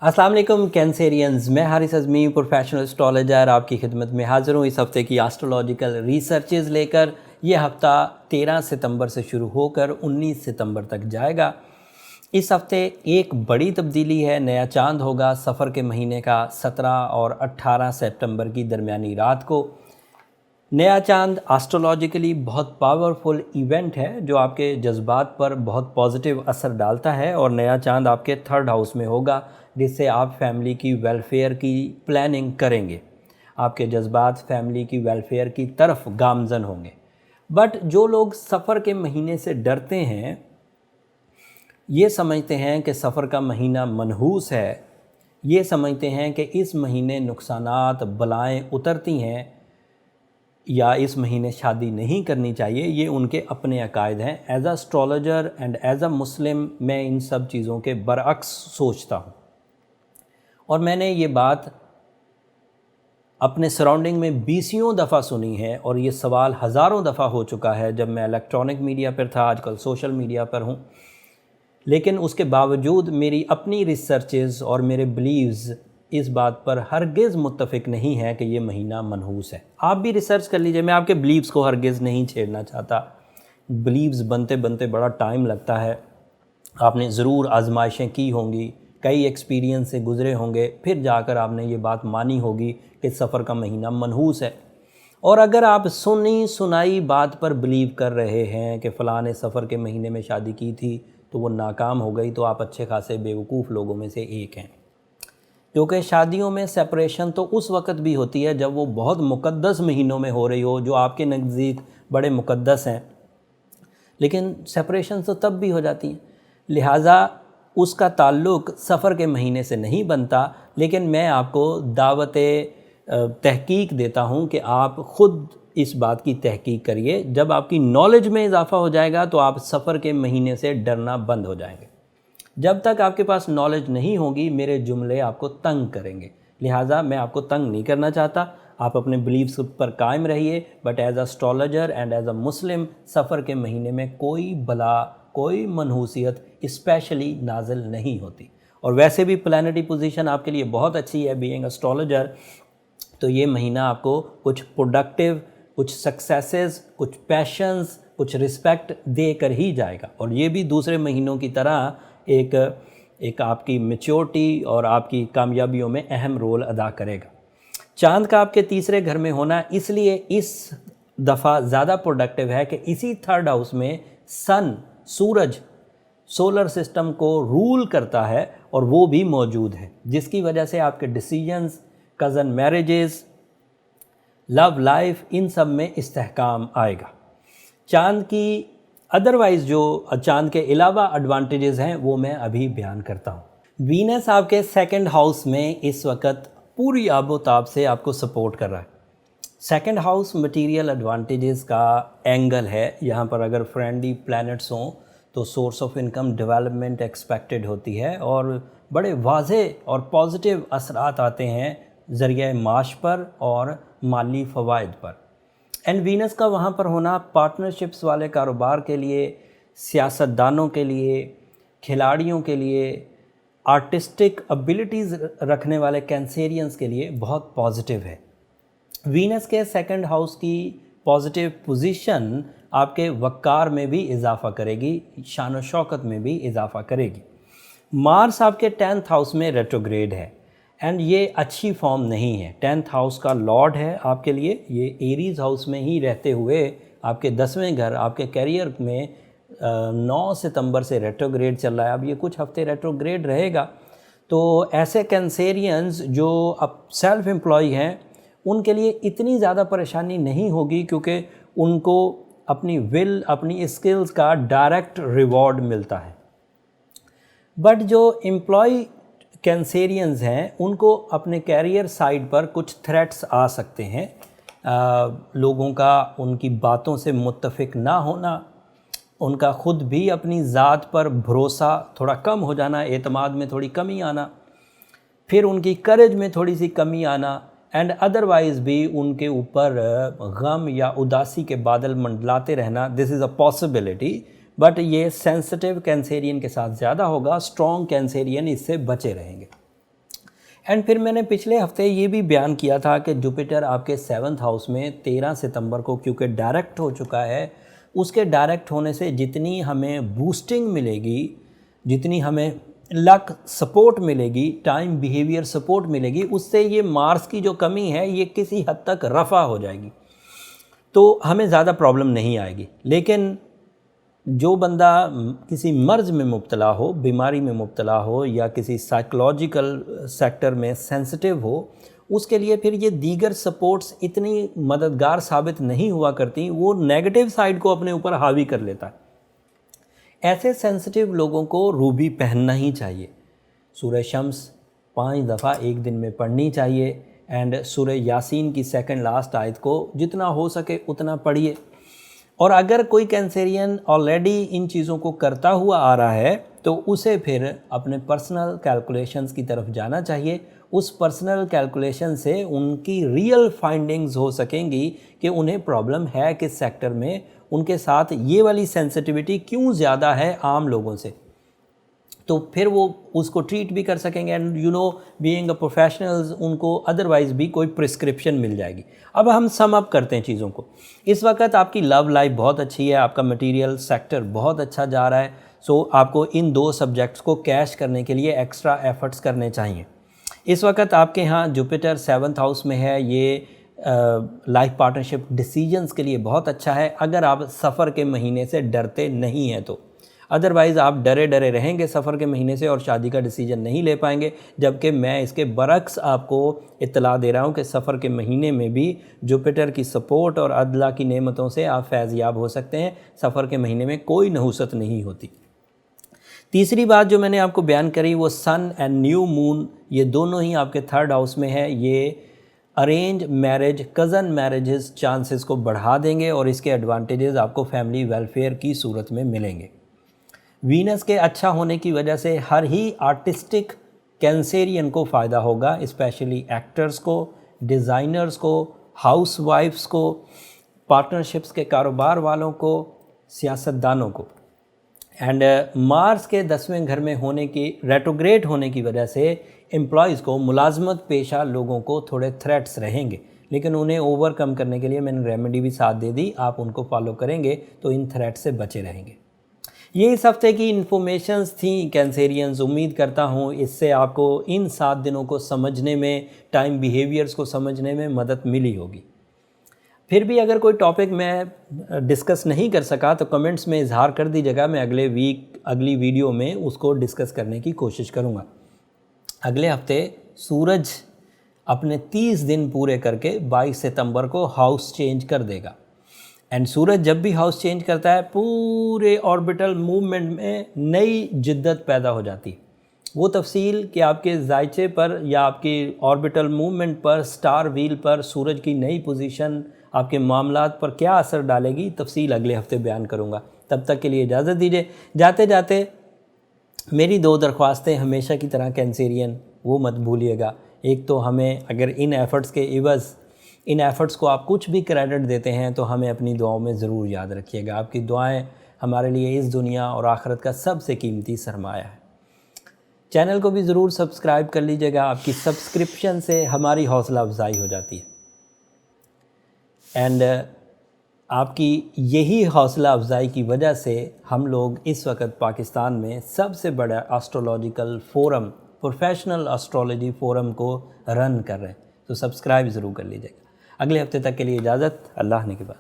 अस्सलाम वालेकुम कैंसेरियंस, मैं हारिस अज़मी प्रोफेशनल एस्ट्रोलॉजर आपकी खिदमत में हाज़िर हूँ इस हफ़्ते की एस्ट्रोलॉजिकल रिसर्चेज़ लेकर। ये हफ़्ता 13 सितंबर से शुरू होकर 19 सितंबर तक जाएगा। इस हफ़्ते एक बड़ी तब्दीली है, नया चांद होगा सफ़र के महीने का 17 और 18 सितंबर की दरमियानी रात को। नया चांद एस्ट्रोलॉजिकली बहुत पावरफुल इवेंट है जो आपके जज्बात पर बहुत पॉजिटिव असर डालता है, और नया चांद आपके 3rd हाउस में होगा जिससे आप फैमिली की वेलफेयर की प्लानिंग करेंगे। आपके जज्बात फैमिली की वेलफेयर की तरफ गामजन होंगे। बट जो लोग सफ़र के महीने से डरते हैं, ये समझते हैं कि सफ़र का महीना मनहूस है, ये समझते हैं कि इस महीने नुकसानात बलाएं उतरती हैं या इस महीने शादी नहीं करनी चाहिए, ये उनके अपने अकायद हैं। As a astrologer and as a Muslim मैं इन सब चीज़ों के बरअक्स सोचता हूँ, और मैंने ये बात अपने सराउंडिंग में बीसियों दफ़ा सुनी है, और ये सवाल हज़ारों दफ़ा हो चुका है जब मैं इलेक्ट्रॉनिक मीडिया पर था, आजकल सोशल मीडिया पर हूँ। लेकिन उसके बावजूद मेरी अपनी रिसर्चेज़ और मेरे बिलीव्स इस बात पर हरगिज़ मुत्तफ़िक नहीं है कि ये महीना मनहूस है। आप भी रिसर्च कर लीजिए, मैं आपके बिलीव्स को हरगिज़ नहीं छेड़ना चाहता। बिलीव्स बनते बनते बड़ा टाइम लगता है, आपने ज़रूर आजमाइशें की होंगी, कई एक्सपीरियंस से गुज़रे होंगे, फिर जाकर आपने ये बात मानी होगी कि सफ़र का महीना मनहूस है। और अगर आप सुनी सुनाई बात पर बिलीव कर रहे हैं कि फ़लाँ ने सफ़र के महीने में शादी की थी तो वो नाकाम हो गई, तो आप अच्छे खासे बेवकूफ़ लोगों में से एक हैं। क्योंकि शादियों में सेपरेशन तो उस वक़्त भी होती है जब वो बहुत मुक़द्दस महीनों में हो रही हो, जो आपके नज़दीक बड़े मुक़द्दस हैं, लेकिन सेपरेशन तो तब भी हो जाती हैं। लिहाजा उसका ताल्लुक़ सफ़र के महीने से नहीं बनता। लेकिन मैं आपको दावत तहकीक देता हूँ कि आप ख़ुद इस बात की तहकीक करिए। जब आपकी नॉलेज में इजाफ़ा हो जाएगा तो आप सफ़र के महीने से डरना बंद हो जाएंगे। जब तक आपके पास नॉलेज नहीं होगी, मेरे जुमले आपको तंग करेंगे। लिहाजा मैं आपको तंग नहीं करना चाहता, आप अपने बिलीव्स पर कायम रहिए। But as a astrologer and as a Muslim, सफ़र के महीने में कोई बला, कोई मनहूसियत स्पेशली नाजिल नहीं होती। और वैसे भी प्लानिटरी पोजीशन आपके लिए बहुत अच्छी है बीइंग एस्ट्रोलॉजर, तो ये महीना आपको कुछ प्रोडक्टिव, कुछ सक्सेसेस, कुछ पैशंस, कुछ रिस्पेक्ट देकर ही जाएगा। और ये भी दूसरे महीनों की तरह एक आपकी मैच्योरिटी और आपकी कामयाबियों में अहम रोल अदा करेगा। चांद का आपके तीसरे घर में होना इसलिए इस दफ़ा ज़्यादा प्रोडक्टिव है कि इसी 3rd हाउस में सन, सूरज, सोलर सिस्टम को रूल करता है और वो भी मौजूद है, जिसकी वजह से आपके decisions, cousin marriages, love life, इन सब में इस्तेहकाम आएगा। चांद की अदरवाइज़ जो चांद के अलावा एडवांटेजेस हैं वो मैं अभी बयान करता हूँ। वीनस आपके 2nd हाउस में इस वक्त पूरी आबोताब से आपको सपोर्ट कर रहा है। 2nd हाउस मटेरियल एडवांटेजेस का एंगल है। यहाँ पर अगर फ्रेंडली प्लैनेट्स हों तो source of income development expected होती है, और बड़े वाज़े और पॉजिटिव असरात आते हैं ज़रिए माश पर और माली फ़वाइद पर। एंड वीनस का वहाँ पर होना पार्टनरशिप्स वाले कारोबार के लिए, सियासतदानों के लिए, खिलाड़ियों के लिए, आर्टिस्टिक एबिलिटीज़ रखने वाले कैंसेरियंस के लिए बहुत पॉजिटिव है। वीनस के 2nd हाउस की पॉजिटिव पोजीशन आपके वक़ार में भी इजाफ़ा करेगी, शान व शौकत में भी इजाफ़ा करेगी। मार्स आपके 10th हाउस में रेट्रोग्रेड है, एंड ये अच्छी फॉर्म नहीं है। 10th हाउस का लॉर्ड है आपके लिए, ये एरीज़ हाउस में ही रहते हुए आपके 10वें घर, आपके करियर में 9 सितंबर से रेट्रोग्रेड चल रहा है। अब ये कुछ हफ्ते रेट्रोग्रेड रहेगा, तो ऐसे कैंसेरियंस जो अब सेल्फ एम्प्लॉय हैं उनके लिए इतनी ज़्यादा परेशानी नहीं होगी, क्योंकि उनको अपनी विल, अपनी स्किल्स का डायरेक्ट रिवॉर्ड मिलता है। बट जो एम्प्लॉय कैंसेरियंस हैं उनको अपने कैरियर साइड पर कुछ थ्रेट्स आ सकते हैं। लोगों का उनकी बातों से मुत्तफिक ना होना, उनका ख़ुद भी अपनी ज़ात पर भरोसा थोड़ा कम हो जाना, एतमाद में थोड़ी कमी आना, फिर उनकी करेज में थोड़ी सी कमी आना, एंड अदरवाइज़ भी उनके ऊपर गम या उदासी के बादल मंडलाते रहना। This is a possibility, but ये सेंसिटिव कैंसेरियन के साथ ज़्यादा होगा। स्ट्रॉन्ग कैंसेरियन इससे बचे रहेंगे। एंड फिर मैंने पिछले हफ्ते ये भी बयान किया था कि जुपिटर आपके 7th हाउस में 13 सितंबर को क्योंकि डायरेक्ट हो चुका है, उसके डायरेक्ट होने से जितनी हमें बूस्टिंग मिलेगी, जितनी हमें लक सपोर्ट मिलेगी, टाइम बिहेवियर सपोर्ट मिलेगी, उससे ये मार्स की जो कमी है ये किसी हद तक रफ़ा हो जाएगी, तो हमें ज़्यादा प्रॉब्लम नहीं आएगी। लेकिन जो बंदा किसी मर्ज़ में मुब्तला हो, बीमारी में मुब्तला हो या किसी साइकोलॉजिकल सेक्टर में सेंसिटिव हो, उसके लिए फिर ये दीगर सपोर्ट्स इतनी मददगार साबित नहीं हुआ करती, वो नेगेटिव साइड को अपने ऊपर हावी कर लेता है। ऐसे सेंसिटिव लोगों को रूबी पहनना ही चाहिए। सूरह शम्स 5 दफ़ा एक दिन में पढ़नी चाहिए एंड सूरह यासीन की सेकंड लास्ट आयत को जितना हो सके उतना पढ़िए। और अगर कोई कैंसेरियन ऑलरेडी इन चीज़ों को करता हुआ आ रहा है तो उसे फिर अपने पर्सनल कैलकुलेशंस की तरफ जाना चाहिए। उस पर्सनल कैलकुलेशन से उनकी रियल फाइंडिंग्स हो सकेंगी कि उन्हें प्रॉब्लम है किस सेक्टर में, उनके साथ ये वाली सेंसिटिविटी क्यों ज़्यादा है आम लोगों से, तो फिर वो उसको ट्रीट भी कर सकेंगे। And you know being a professionals उनको अदरवाइज़ भी कोई प्रिस्क्रिप्शन मिल जाएगी। अब हम सम अप करते हैं चीज़ों को। इस वक्त आपकी लव लाइफ बहुत अच्छी है, आपका मटेरियल सेक्टर बहुत अच्छा जा रहा है, सो आपको इन 2 सब्जेक्ट्स को कैश करने के लिए एक्स्ट्रा एफर्ट्स करने चाहिए। इस वक्त आपके यहाँ जुपिटर 7th हाउस में है, ये लाइफ पार्टनरशिप डिसीजंस के लिए बहुत अच्छा है अगर आप सफ़र के महीने से डरते नहीं हैं तो। अदरवाइज़ आप डरे डरे रहेंगे सफ़र के महीने से और शादी का डिसीजन नहीं ले पाएंगे, जबकि मैं इसके बरक्स आपको इत्तला दे रहा हूँ कि सफ़र के महीने में भी जुपिटर की सपोर्ट और अल्लाह की नेमतों से आप फैज़याब हो सकते हैं। सफ़र के महीने में कोई नहुसत नहीं होती। तीसरी बात जो मैंने आपको बयान करी वो सन एंड न्यू मून, ये दोनों ही आपके 3rd हाउस में है। ये arrange marriage, cousin marriages chances को बढ़ा देंगे और इसके एडवांटेजेस आपको फैमिली वेलफेयर की सूरत में मिलेंगे। वीनस के अच्छा होने की वजह से हर ही आर्टिस्टिक कैंसेरियन को फ़ायदा होगा, स्पेशली एक्टर्स को, डिज़ाइनर्स को, हाउसवाइफ्स को, पार्टनरशिप्स के कारोबार वालों को, सियासतदानों को। एंड मार्स के 10वें घर में होने की, रेट्रोग्रेड होने की वजह से एम्प्लॉयज़ को, मुलाजमत पेशा लोगों को थोड़े थ्रेट्स रहेंगे, लेकिन उन्हें ओवरकम करने के लिए मैंने रेमेडी भी साथ दे दी। आप उनको फॉलो करेंगे तो इन थ्रेट से बचे रहेंगे। ये इस हफ्ते की इन्फॉर्मेशंस थी कैंसेरियंस। उम्मीद करता हूँ इससे आपको इन 7 दिनों को समझने में, टाइम बिहेवियर्स को समझने में मदद मिली होगी। फिर भी अगर कोई टॉपिक मैं डिस्कस नहीं कर सका तो कमेंट्स में इजहार कर दीजिएगा, मैं अगली वीडियो में उसको डिस्कस करने की कोशिश करूँगा। अगले हफ्ते सूरज अपने 30 दिन पूरे करके 22 सितंबर को हाउस चेंज कर देगा। एंड सूरज जब भी हाउस चेंज करता है पूरे ऑर्बिटल मूवमेंट में नई जिद्दत पैदा हो जाती है। वो तफसील कि आपके जायचे पर या आपकी ऑर्बिटल मूवमेंट पर, स्टार व्हील पर सूरज की नई पोजीशन आपके मामलात पर क्या असर डालेगी, तफसील अगले हफ्ते बयान करूँगा। तब तक के लिए इजाज़त दीजिए। जाते जाते मेरी 2 दरख्वास्तें हमेशा की तरह कैंसेरियन, वो मत भूलिएगा। एक तो हमें अगर इन एफ़र्ट्स के इवज़, इन एफ़र्ट्स को आप कुछ भी क्रेडिट देते हैं तो हमें अपनी दुआओं में ज़रूर याद रखिएगा। आपकी दुआएं हमारे लिए इस दुनिया और आखिरत का सबसे कीमती सरमाया है। चैनल को भी ज़रूर सब्सक्राइब कर लीजिएगा, आपकी सब्सक्रिप्शन से हमारी हौसला अफजाई हो जाती है। एंड आपकी यही हौसला अफजाई की वजह से हम लोग इस वक्त पाकिस्तान में सबसे बड़ा astrological forum, professional astrology forum को रन कर रहे हैं। तो सब्सक्राइब ज़रूर कर लीजिएगा। अगले हफ्ते तक के लिए इजाज़त। अल्लाह ने के बाद।